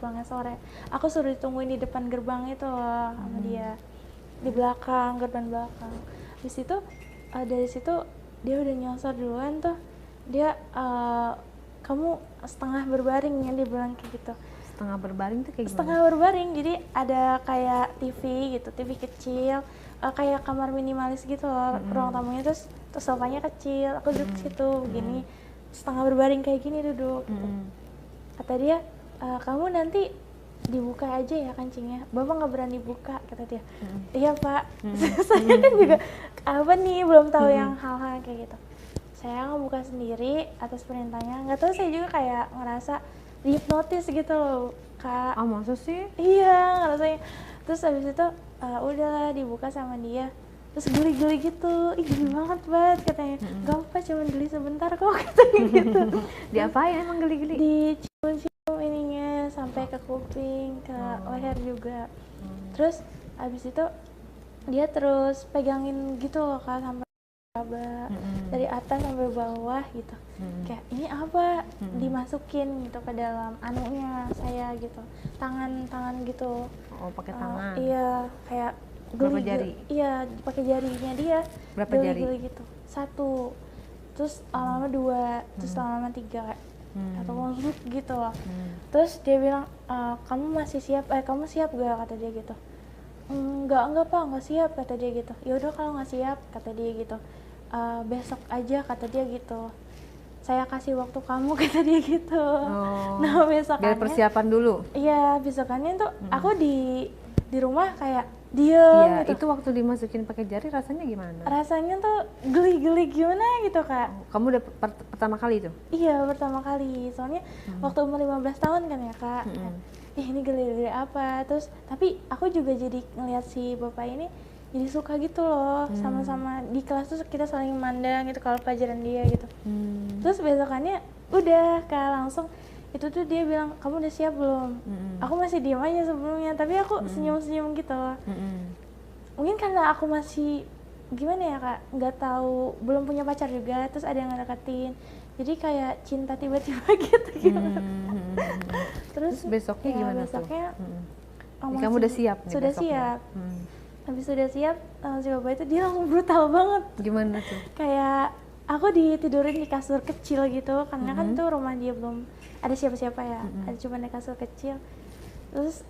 pulangnya sore. Aku suruh ditungguin di depan gerbang itu loh sama dia, di belakang, gerbang belakang. Habis itu dari situ dia udah nyosor duluan tuh. Dia kamu setengah berbaring ya, dia bilang kayak gitu. Setengah berbaring tuh kayak gimana? Setengah berbaring, jadi ada kayak TV gitu, TV kecil, kayak kamar minimalis gitu loh, ruang tamunya, terus sofanya kecil, aku duduk di situ begini, setengah berbaring kayak gini duduk. Gitu. Kata dia, kamu nanti dibuka aja ya kancingnya, bapak nggak berani buka, kata dia. Iya pak, saya kan juga apa nih belum tahu yang hal-hal kayak gitu. Saya ngebuka sendiri atas perintahnya, nggak tahu, saya juga kayak ngerasa dihipnotis gitu loh kak. Masa sih? Iya ngerasanya. Terus abis itu udahlah dibuka sama dia, terus geli-geli gitu, ih geli banget katanya. Gak apa, cuma geli sebentar kok, katanya gitu. Diapain emang geli-geli? Dicium-cium ininya sampai ke kuping, ke leher juga. Terus abis itu dia terus pegangin gitu loh kak, sampai dari atas sampai bawah gitu. Kayak ini apa, dimasukin gitu ke dalam anunya saya gitu, tangan gitu. Pakai tangan. Iya, kayak berapa jari? Iya, pakai jarinya dia. Berapa jari? Gitu. 1, terus lama-lama 2, terus lama-lama 3 atau masuk gitu loh. Terus dia bilang, kamu masih siap? Kamu siap gak, kata dia gitu. Enggak pak, nggak siap, kata dia gitu. Ya udah kalau nggak siap, kata dia gitu, besok aja, kata dia gitu. Saya kasih waktu kamu, kata dia gitu. Nah besokannya, biar persiapan dulu. Iya, besokannya tuh aku di rumah kayak diem gitu. Itu waktu dimasukin pakai jari rasanya gimana? Rasanya tuh geli-geli gimana gitu kak. Kamu udah pertama kali tuh? Iya, pertama kali. Soalnya waktu umur 15 tahun kan ya kak. Ini geli-geli apa. Terus tapi aku juga jadi ngeliat si bapak ini jadi suka gitu loh. Sama-sama di kelas tuh kita saling mandang gitu kalau pelajaran dia gitu. Terus besokannya udah kak, langsung itu tuh dia bilang, kamu udah siap belum? Aku masih diem aja sebelumnya, tapi aku senyum-senyum gitu. Mungkin karena aku masih gimana ya kak, nggak tahu, belum punya pacar juga, terus ada yang ngedeketin, jadi kayak cinta tiba-tiba gitu. Terus besoknya ya, gimana besoknya, tuh? Kamu udah siap nih? Sudah besoknya siap. Habis sudah siap, si bapak itu dia langsung brutal banget. Gimana tuh? Kayak aku ditidurin di kasur kecil gitu, karena kan tuh rumah dia belum ada siapa-siapa ya, ada cuma di kasur kecil. Terus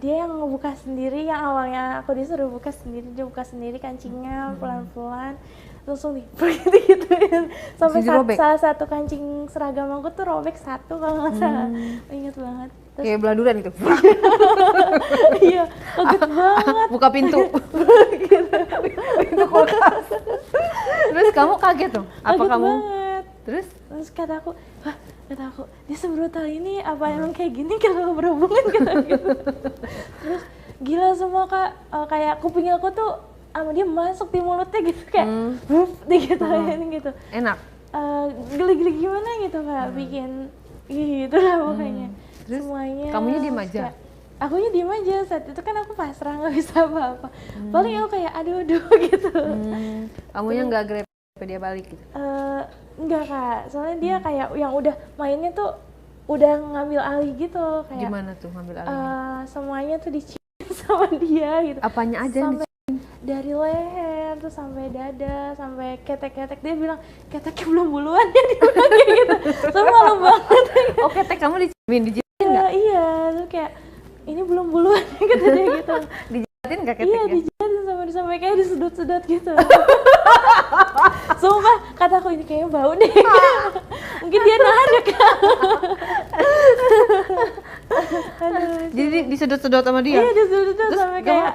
dia yang ngebuka sendiri, yang awalnya aku disuruh buka sendiri, dia buka sendiri kancingnya pelan-pelan, langsung gitu-gituin sampai salah satu kancing seragam aku tuh robek 1 kalau nggak salah. Ingat banget. Terus, kayak beladuran gitu. Iya, kaget banget. Buka pintu. Pintu kulkas. Terus kamu kaget tuh? Apa kaget kamu? Banget. Terus kata aku, dia sebrutal ini apa emang kayak gini kalau berhubungan gitu. Terus gila semua kak, kayak kuping aku tuh sama dia masuk di mulutnya gitu, kayak digituin gitu. Enak? Geli-geli gimana gitu kak, bikin gitu lah pokoknya. Terus semuanya kamunya diem aja? Akunya diem aja, saat itu kan aku pasrah, nggak bisa apa-apa. Paling aku kayak aduh gitu. Kamunya nggak grepe dia balik gitu? Enggak kak, soalnya dia kayak yang udah mainnya tuh udah ngambil alih gitu. Kayak gimana tuh ngambil alih? Semuanya tuh dicium sama dia gitu. Apanya aja yang dicium? Dari leher tuh sampai dada, sampai ketek-ketek. Dia bilang keteknya belum buluan ya, dia bilang kayak gitu. Soalnya malu banget. Oh ketek kamu diciumin nggak? Iya, tuh kayak ini belum buluan kata dia gitu. Dijilatin nggak keteknya? Iya, dijilatin sampai kayak disedot-sedot gitu. Sumpah, kata aku ini kayaknya bau deh. Mungkin dia nahan ya kak. Jadi disedot-sedot sama dia? Iya, disedot-sedot sampai kayak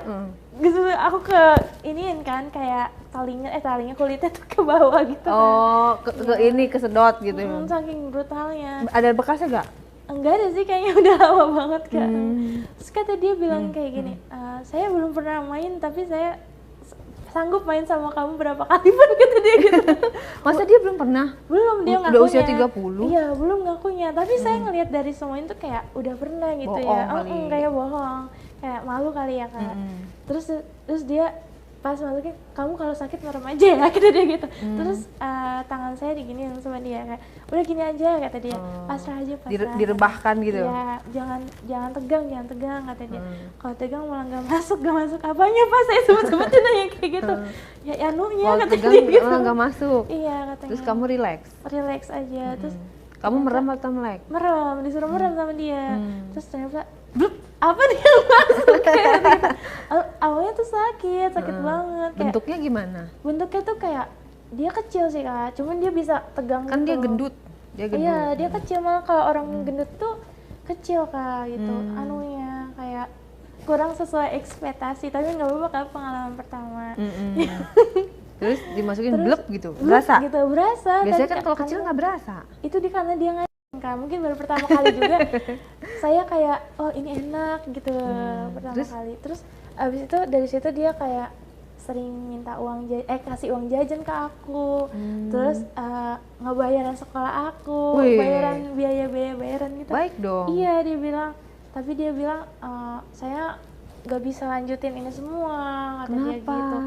gitu. Aku ke iniin kan, kayak talinya kulitnya tuh ke bawah gitu kan. Oh, ke ini kesedot gitu. Saking brutalnya. Ada bekasnya gak? Enggak ada sih, kayaknya udah lama banget kan. Terus kata dia bilang kayak gini, saya belum pernah main tapi saya sanggup main sama kamu berapa kali pun, kata dia gitu. Masa dia belum pernah? Belum, dia ngakunya. Udah usia 30? Iya, belum ngakunya. Tapi saya ngelihat dari semuanya tuh kayak udah pernah gitu. Bohong ya. Kayak bohong. Kayak malu kali ya kak. Terus dia pas masukin, kamu kalau sakit merem aja ya, kata dia gitu. Terus tangan saya diginiin sama dia, kayak udah gini aja, kata dia. Pasrah aja, pasrah. Direbahkan gitu. Iya, jangan tegang, kata dia. Kalau tegang malah nggak masuk apanya, Pak, saya sebut-sebutin aja kayak gitu. Ya anunya, kalau kata tegang dia gitu. nggak masuk. Iya, katanya. Terus kamu relax aja. Terus kamu merem atau melek? Merem, disuruh merem sama dia. Terus ternyata blup, apa dia yang masuk kayak gitu. Awalnya tuh sakit banget. Bentuknya gimana? Bentuknya tuh kayak dia kecil sih, Kak, cuman dia bisa tegang kan gitu. Dia gendut. Iya, dia kecil, malah kalau orang gendut tuh kecil, Kak, gitu. Anunya kayak kurang sesuai ekspektasi, tapi nggak apa-apa, Kak, pengalaman pertama. Terus dimasukin blep gitu, berasa? Gitu, berasa. Biasanya kan kalau kecil nggak berasa. Itu karena dia Kak, mungkin baru pertama kali juga saya kayak, oh ini enak gitu pertama kali. Terus abis itu dari situ dia kayak sering minta kasih uang jajan ke aku. Terus ngebayaran sekolah aku, bayaran bayaran gitu. Baik dong. Iya, dia bilang saya nggak bisa lanjutin ini semua, kata dia gitu.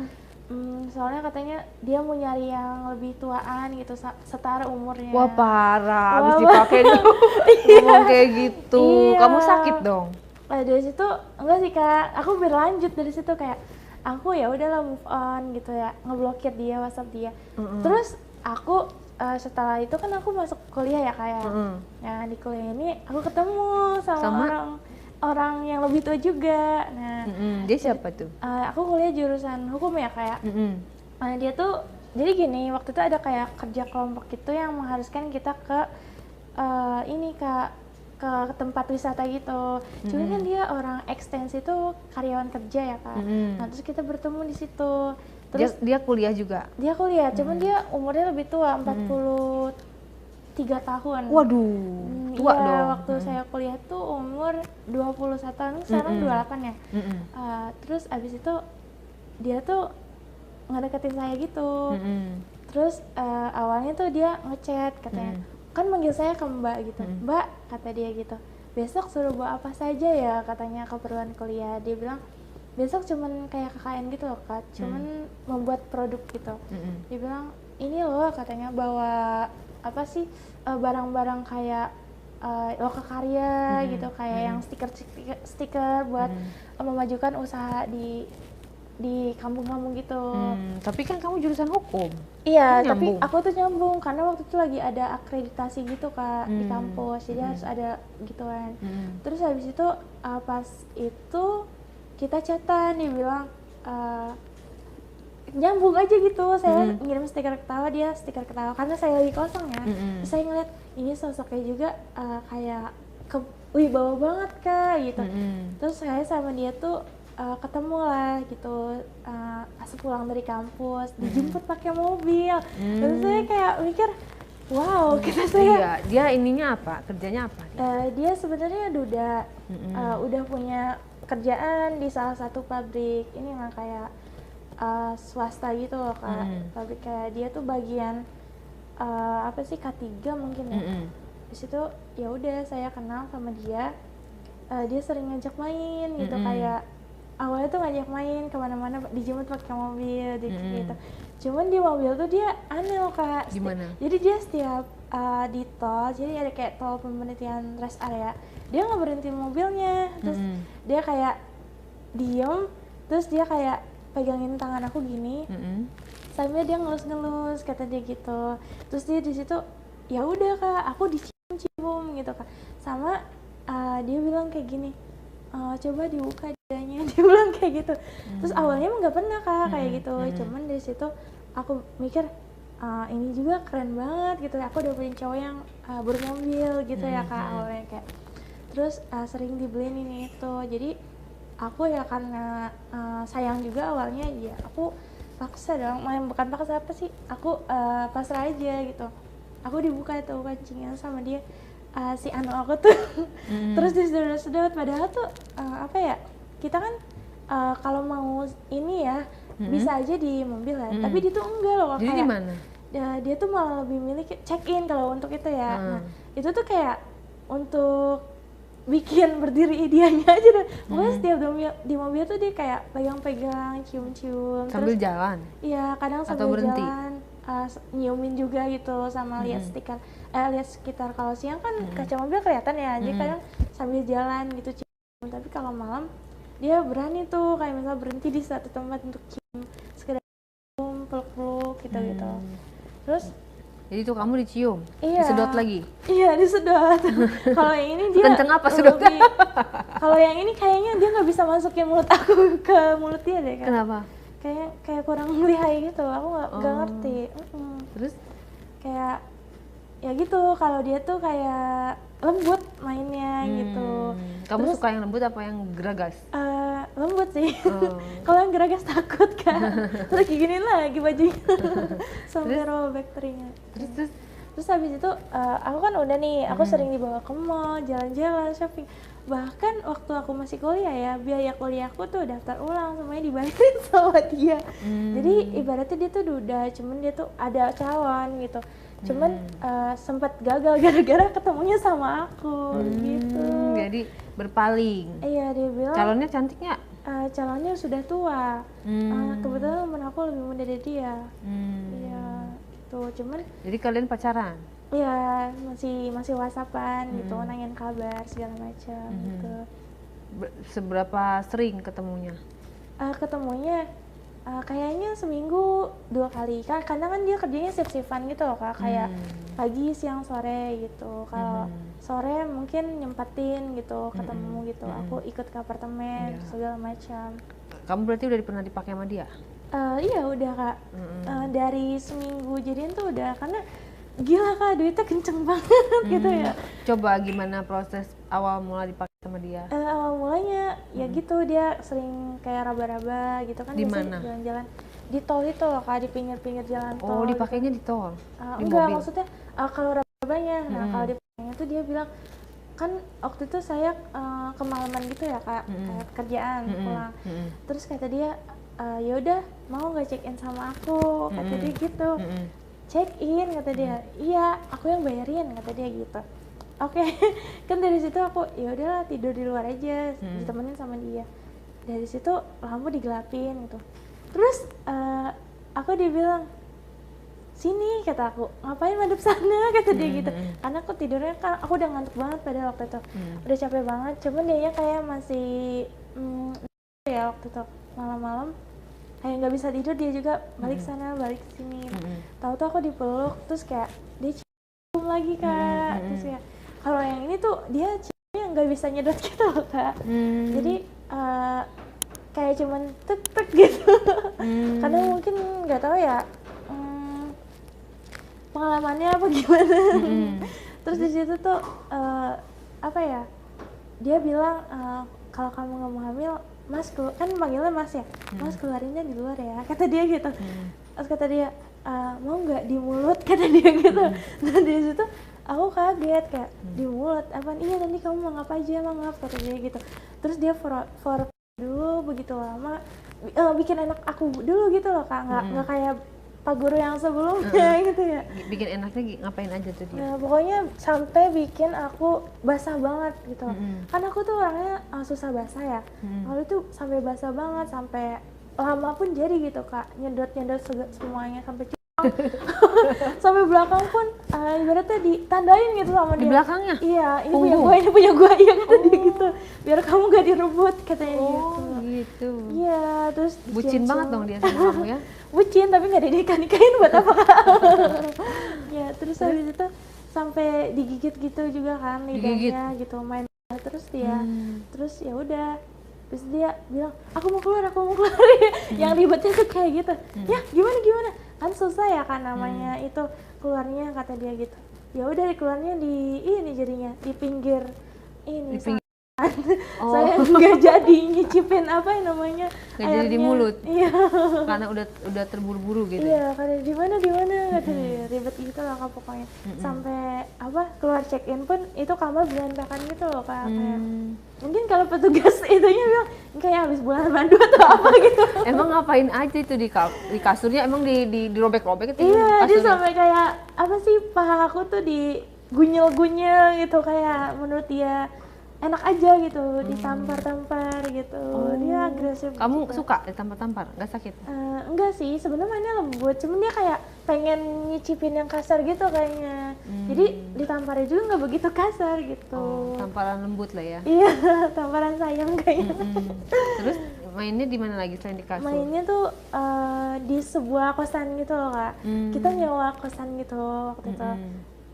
Soalnya katanya dia mau nyari yang lebih tuaan gitu, setara umurnya. Wah, parah, abis dipakai ngomong kayak gitu. Iya. Kamu sakit dong? Dari situ enggak sih, Kak, aku berlanjut dari situ, kayak aku ya udahlah move on gitu ya, ngeblokir dia, WhatsApp dia. Terus aku setelah itu kan aku masuk kuliah ya, kayak nah di kuliah ini aku ketemu sama orang yang lebih tua juga. Nah, dia siapa tuh? Aku kuliah jurusan hukum ya, kayak. Dia tuh jadi gini, waktu itu ada kayak kerja kelompok gitu yang mengharuskan kita ke ke tempat wisata gitu. Cuma kan dia orang ekstensi tuh karyawan kerja ya, Kak. Nah, terus kita bertemu di situ. Terus dia kuliah juga? Dia kuliah, cuman dia umurnya lebih tua, 43 tahun. Waduh, tua iya, dong. Waktu saya kuliah tuh umur 21 tahun, sekarang 28 ya. Terus abis itu dia tuh ngedeketin saya gitu. Terus awalnya tuh dia ngechat, katanya, kan manggil saya ke Mbak gitu. Mbak, kata dia gitu, besok suruh bawa apa saja ya, katanya keperluan kuliah. Dia bilang, besok cuman kayak KKN gitu loh, Kak, cuman membuat produk gitu. Dia bilang, ini loh, katanya, bawa apa sih, barang-barang kayak lokakarya gitu, kayak yang stiker buat memajukan usaha di kampung-kampung gitu. Tapi kan kamu jurusan hukum. Iya, tapi aku tuh nyambung karena waktu itu lagi ada akreditasi gitu, Kak, di kampus, jadi harus ada gituan. Terus habis itu pas itu kita chatan, dia bilang nyambung aja gitu. Saya ngirim stiker ketawa, dia stiker ketawa karena saya lagi kosong ya. Terus saya ngeliat ini sosoknya juga kayak wibawa banget, Kak, gitu. Terus saya sama dia tuh ketemu lah gitu, pas pulang dari kampus dijemput pakai mobil. Terus saya kayak mikir, wow, kita Iya, dia ininya apa? Kerjanya apa? Dia sebenarnya duda, udah punya kerjaan di salah satu pabrik ini mah kayak swasta gitu loh, Kak. Pabrik kayak dia tuh bagian apa sih, K3 mungkin ya. Di situ ya udah saya kenal sama dia. Dia sering ngajak main gitu, kayak awalnya tuh ngajak main kemana-mana, dijemput pakai mobil gitu. Cuman di mobil tuh dia aneh loh, Kak. Gimana? Jadi dia setiap di tol, jadi ada kayak tol pemberhentian rest area, dia nggak berhentiin mobilnya. Terus dia kayak diem, terus dia kayak pegangin tangan aku gini, sambil dia ngelus-ngelus, kata dia gitu. Terus dia di situ, ya udah, Kak, aku dicium gitu, Kak. Sama dia bilang kayak gini, coba dibuka dadanya, dia bilang kayak gitu. Terus awalnya emang nggak pernah, Kak, kayak gitu. Cuman dari situ aku mikir, ini juga keren banget gitu. Aku udah punya cowok yang bermobil gitu ya, Kak, awalnya kayak. Terus sering dibeliin ini itu. Jadi aku ya karena sayang juga awalnya, ya aku paksa dong. Bukan paksa apa sih, aku pasrah aja gitu. Aku dibuka tuh kancingnya sama dia, si anu aku tuh. Terus disedot-sedot, padahal tuh apa ya, kita kan kalau mau ini ya bisa aja di mobil ya, tapi dia tuh enggak loh. Jadi kayak di mana? Dia tuh malah lebih milih check in kalau untuk itu ya. Nah, itu tuh kayak untuk bikin berdiri dianya aja deh. Pokoknya setiap di mobil tuh dia kayak pegang-pegang, cium-cium. Sambil terus jalan? Iya, kadang Atau sambil berhenti? jalan, nyiumin juga gitu sama lihat lihat sekitar. Kalau siang kan kaca mobil kelihatan ya, jadi kadang sambil jalan gitu cium. Tapi kalau malam dia berani tuh kayak misalnya berhenti di satu tempat untuk cium, sekedar cium, peluk-peluk gitu. Terus jadi tuh kamu dicium, iya, disedot lagi? Iya, disedot. Kalau yang ini dia kenceng apa sedotnya? Kalau yang ini kayaknya dia nggak bisa masukin mulut aku ke mulut dia deh kan. Kenapa? Kayak kurang lihai gitu, aku nggak ngerti. Terus? Kayak ya gitu, kalau dia tuh kayak lembut mainnya gitu. Kamu Terus, suka yang lembut apa yang geragas? lembut sih. Kalau yang geragas takut kan. Terus kayak gini lagi bajunya sampai robek teringnya. Terus habis itu aku kan udah nih, aku sering dibawa ke mall, jalan-jalan, shopping. Bahkan waktu aku masih kuliah ya, biaya kuliahku tuh daftar ulang semuanya dibayarin sama dia. Jadi ibaratnya dia tuh duda, cuman dia tuh ada calon gitu. Cuman sempat gagal gara-gara ketemunya sama aku gitu. Jadi berpaling. Iya, dia bilang calonnya cantik nggak? Calonnya sudah tua. Kebetulan temen aku lebih muda dari dia. Iya, gitu. Cuman jadi kalian pacaran? Iya, masih WhatsAppan gitu, nanyain kabar segala macam gitu. Seberapa sering ketemunya? Ketemunya kayaknya seminggu 2 kali. Karena kan dia kerjanya shift-shiftan gitu loh Kak, kayak pagi, siang, sore gitu. Kalau sore mungkin nyempetin gitu, ketemu gitu. Aku ikut ke apartemen segala macam. Kamu berarti udah pernah dipakai sama dia? Iya udah Kak. Dari seminggu jadian tuh udah, karena gila Kak, duitnya kenceng banget gitu ya. Coba gimana proses awal mula dipakai sama dia? Awal mulanya ya gitu, dia sering kayak raba-raba gitu kan. Di biasanya mana? jalan-jalan di tol itu loh Kak, di pinggir-pinggir jalan tol. Oh, dipakainya di tol? Di Enggak, mobil? maksudnya kalau raba-rabanya. Nah, kalau dipakainya tuh dia bilang, kan waktu itu saya kemalaman gitu ya Kak, kayak kerjaan pulang. Terus kata dia, yaudah mau nggak check in sama aku, kata dia gitu. Check in kata dia, iya aku yang bayarin kata dia gitu. Oke. Kan dari situ aku ya udahlah tidur di luar aja, ditemenin sama dia. Dari situ lampu digelapin gitu. Terus aku dibilang, sini kata aku, ngapain madep sana kata dia gitu. Karena aku tidurnya kan aku udah ngantuk banget pada waktu itu, udah capek banget. Cuman dia kayak masih ya waktu itu malam-malam kayak nggak bisa tidur, dia juga balik sana balik sini. Tahu-tahu aku dipeluk, terus kayak dia cium lagi Kak. Terus kayak kalau yang ini tuh dia ciumnya nggak bisa nyedot gitu loh Kak. Jadi kayak cuman tek gitu. Karena mungkin nggak tahu ya pengalamannya apa gimana. Terus di situ tuh apa ya, dia bilang kalau kamu nggak mau hamil, Mas kan panggilnya Mas ya, Mas keluarinnya di luar ya kata dia gitu. Terus kata dia, mau nggak di mulut kata dia gitu. Nah di situ aku kaget kayak, di mulut apaan? Iya nanti kamu mau apa aja maaf kata dia gitu. Terus dia for dulu begitu lama, bikin enak aku dulu gitu loh Kak, nggak kayak Pak Guru yang sebelumnya gitu ya. Bikin enaknya ngapain aja tuh dia? Nah, pokoknya sampai bikin aku basah banget gitu. Kan aku tuh orangnya susah basah ya. Lalu itu sampai basah banget, sampai lama pun jadi gitu Kak, nyedot semuanya sampai sampai belakang pun ibaratnya ditandain gitu sama dia. Di belakangnya? Iya, ini punya gua iya kata dia gitu. Biar kamu gak direbut katanya gitu. Iya, terus bucin banget dong dia sama kamu ya? Bucin tapi nggak dinikah-nikahin buat apa Kak? Ya terus habis itu sampai digigit gitu juga kan lidahnya gitu, main terus dia. Terus ya udah, terus dia bilang aku mau keluar yang ribetnya tuh kayak gitu. Ya gimana kan susah ya kan namanya itu keluarnya kata dia gitu. Ya udah keluarnya di ini jadinya di pinggir ini. Saya nggak jadi nyicipin apa yang namanya nggak jadi di mulut. Iya. Karena udah terburu-buru gitu. Iya, karena di mana kata dia, ribet gitu lah Kak pokoknya. Sampai keluar check in pun itu kamar berantakan gitu loh Kak. Kayak mungkin kalau petugas itunya bilang kayak habis bulan madu atau apa gitu. Emang ngapain aja itu di kasurnya, emang dirobek-robek itu? Iya, dia sampai kayak apa sih, paha aku tuh digunyel-gunyel gitu, kayak menurut dia enak aja gitu, ditampar-tampar gitu. Dia agresif. Kamu gitu. suka ditampar-tampar? Nggak sakit? Enggak sih, sebenarnya mainnya lembut, cuman dia kayak pengen nyicipin yang kasar gitu kayaknya. Jadi ditamparnya juga nggak begitu kasar gitu. Oh, tamparan lembut lah ya. Iya, tamparan sayang kayaknya. Terus mainnya di mana lagi selain di kasur? Mainnya tuh di sebuah kosan gitu loh Kak. Kita nyewa kosan gitu waktu itu.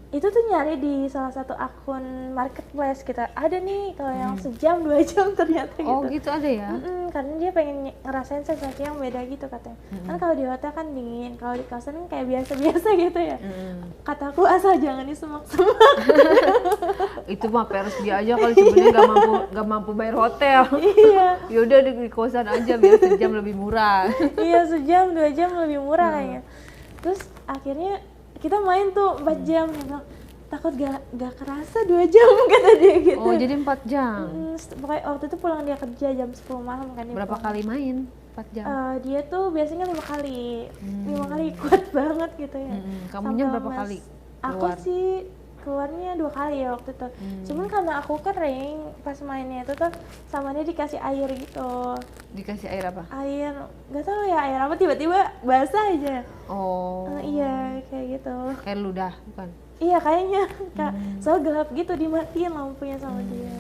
Itu tuh nyari di salah satu akun marketplace kita. Ada nih kalau yang sejam 2 jam ternyata gitu. Oh gitu ada ya? Karena dia pengen ngerasain sensasi yang beda gitu katanya. Kan kalau di hotel kan dingin, kalau di kosan kan kayak biasa-biasa gitu ya. Kataku asal jangan disemak-semak. Itu mah peres dia aja kalau sebenarnya nggak mampu bayar hotel. Iya. Yaudah di kosan aja biar sejam lebih murah. Iya, sejam 2 jam lebih murah kayaknya. Terus akhirnya kita main tuh 4 jam, dia bilang takut gak kerasa 2 jam kata dia gitu. Oh jadi 4 jam? Pokoknya waktu itu pulang dia kerja jam 10 malam kan dia Berapa pulang. kali main 4 jam? Dia tuh biasanya 5 kali, 5 kali kuat banget gitu ya. Kamunya Sama berapa kali Aku keluar? sih keluarnya 2 kali ya waktu itu. Cuman karena aku kering pas mainnya itu tuh sama dia dikasih air gitu. Dikasih air apa? Air, nggak tahu ya air apa, tiba-tiba basah aja. Oh. Iya kayak gitu. Air ludah bukan? Iya kayaknya Kak, soal gelap gitu dimatiin lampunya sama dia.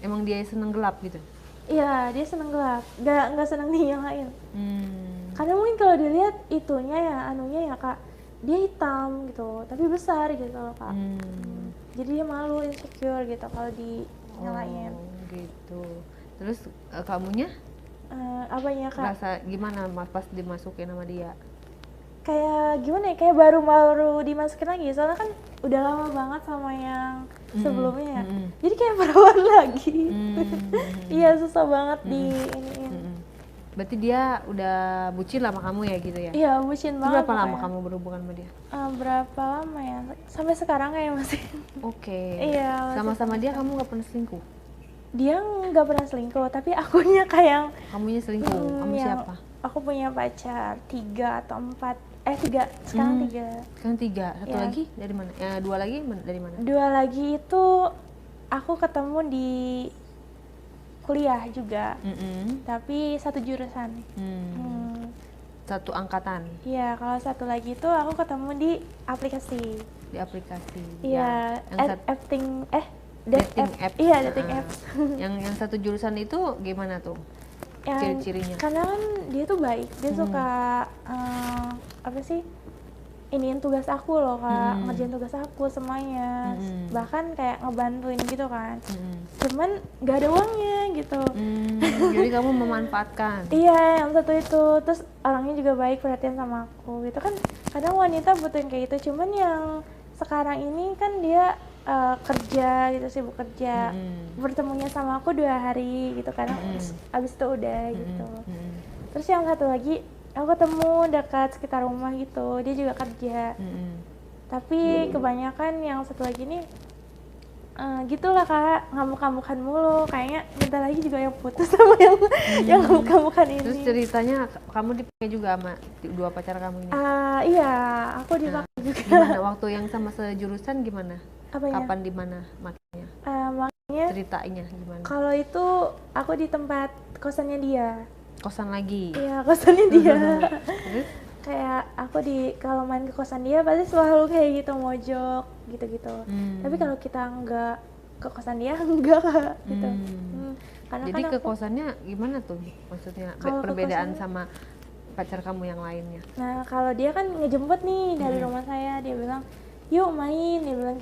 Emang dia seneng gelap gitu? Iya dia seneng gelap, nggak seneng dinyalain. Hmm. Karena mungkin kalau dilihat itunya ya, anunya ya Kak, dia hitam gitu, tapi besar gitu loh Kak. Jadi dia malu, insecure gitu kalau dinyalain. Oh gitu. Terus kamunya Apanya Kak? rasa gimana pas dimasukin sama dia? Kayak gimana ya, kayak baru dimasukin lagi, soalnya kan udah lama banget sama yang sebelumnya ya. Jadi kayak perawan lagi. Iya susah banget di iniin. Berarti dia udah bucin lah sama kamu ya gitu ya? Iya bucin Itu banget. berapa lama pokoknya. kamu berhubungan sama dia? Berapa lama ya? Sampai sekarang kayak masih. Oke. Iya, masih Sama-sama dia kamu nggak pernah selingkuh? Dia nggak pernah selingkuh, tapi akunya kayak Kamunya selingkuh? Kamu yang siapa? aku punya pacar 3 atau 4, 3, sekarang 3. Sekarang 3, satu Iya. lagi dari mana? 2 lagi dari mana? 2 lagi itu aku ketemu di kuliah juga, tapi satu jurusan. Satu angkatan Iya, kalau satu lagi itu aku ketemu di aplikasi. di aplikasi. Iya, Yang dating app. Iya, dating apps. Yang satu jurusan itu gimana tuh? Ciri-cirinya? Karena kan dia tuh baik, dia suka apa sih? Iniin tugas aku loh Kak, ngerjain tugas aku semuanya, bahkan kayak ngebantuin gitu kan. Cuman nggak ada uangnya gitu. Jadi kamu memanfaatkan. Iya, yang satu itu, terus orangnya juga baik, perhatian sama aku gitu kan. Kadang wanita butuh yang kayak gitu, cuman yang sekarang ini kan dia kerja gitu, sibuk kerja. Bertemunya sama aku 2 hari gitu kan, abis itu udah gitu. Terus yang satu lagi aku ketemu dekat sekitar rumah gitu, dia juga kerja. Tapi kebanyakan yang satu lagi nih gitulah Kak, ngamuk-ngamukan mulu, kayaknya bentar lagi juga yang putus sama yang ngamuk-ngamukan ini. Terus ceritanya kamu dipakai juga sama 2 pacar kamu ini? Iya, aku dipakai juga. Gimana waktu yang sama sejurusan gimana? Apanya? Kapan di mana makanya? Makanya Ceritanya gimana? kalau itu aku di tempat kosannya dia. Kosan lagi? Iya, kosannya dia. Terus? Kayak aku kalau main ke kosan dia pasti selalu kayak gitu, mojok gitu-gitu. Tapi kalau kita nggak ke kosan dia enggak Kak, gitu. Karena Jadi kan ke kosannya gimana tuh? Maksudnya Kalau ke perbedaan kosannya- sama pacar kamu yang lainnya? Nah kalau dia kan ngejemput nih dari rumah saya, dia bilang yuk main, dia bilang